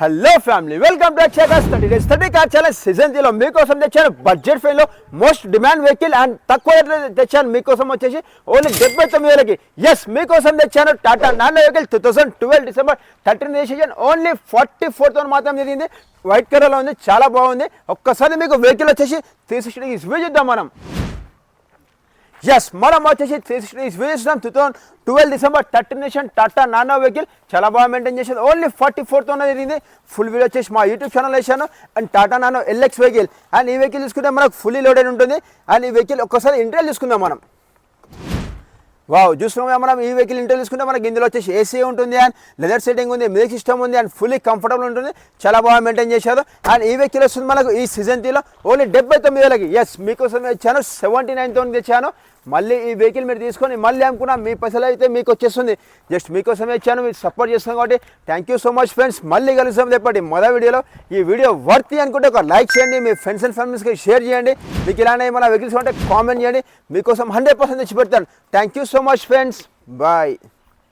Hello family welcome to checkers 30 days 30 car challenge season 3 లో మీకోసం తెచ్చాను బడ్జెట్ ఫైన్ లో మోస్ట్ డిమాండ్ వెహికల్ అండ్ తక్కువ రేట్లో తెచ్చాను మీకోసం వచ్చేసి ఓన్లీ 79,000కి ఎస్ మీకోసం తెచ్చాను Tata nano vehicle 2012 December 13 registration only 44,000 మాత్రం జరిగింది. వైట్ కలర్లో ఉంది, చాలా బాగుంది. ఒక్కసారి మీకు వెహికల్ వచ్చేసి 360 డిగ్రీస్ వ్యూ చూద్దాం మనం. ఎస్ మనం వచ్చేసి 360 డిగ్రీస్ వ్యూ చూద్దాం. 2012 December 13 registration Tata nano vehicle చాలా బాగా మెయింటైన్ చేసేది. ఓన్లీ 44,000 జరిగింది. ఫుల్ వీడియో వచ్చేసి మా యూట్యూబ్ ఛానల్ వేసాను. And Tata nano LX vehicle and ఈ వెహికల్ చూసుకుంటే మనకు ఫుల్లీ లోడెడ్ ఉంటుంది. అండ్ ఈ వెహికల్ ఒక్కసారి ఇంటీరియర్ చూసుకుందాం మనం. వావ్ చూసుకున్నాం మనం ఈ వెహికల్ ఇంటర్ తీసుకుంటే మనకి ఇందులో వచ్చేసి ఏసీ ఉంటుంది అండ్ లెదర్ సెట్టింగ్ ఉంది, మ్యూజిక్ సిస్టమ్ ఉంది అండ్ ఫుల్లీ కంఫర్టబుల్ ఉంటుంది. చాలా బాగా మెయింటైన్ చేశారు. అండ్ ఈ వెహికల్ వస్తుంది మనకు ఈ సీజన్ 3లో ఓన్లీ 79,000కి. ఎస్ మీకోసం ఇచ్చాను 79,000 తెచ్చాను. మళ్ళీ ఈ వెహికల్ మీరు తీసుకొని మళ్ళీ అమ్ముకున్నా మీ పైసలు అయితే మీకు వచ్చేస్తుంది. జస్ట్ మీకోసమే ఇచ్చాను, మీరు సపోర్ట్ చేస్తున్నాం కాబట్టి thank you so much friends. మళ్ళీ కలుస్తాం రేపటి మొదటి వీడియోలో. ఈ వీడియో వర్తి అనుకుంటే ఒక లైక్ చేయండి, మీ ఫ్రెండ్స్ అండ్ ఫ్యామిలీస్కి షేర్ చేయండి. మీకు ఇలానే మన వెహికల్స్ ఉంటే కామెంట్ చేయండి, మీకోసం 100% తెచ్చి పెడతాను. Thank you so much friends, bye.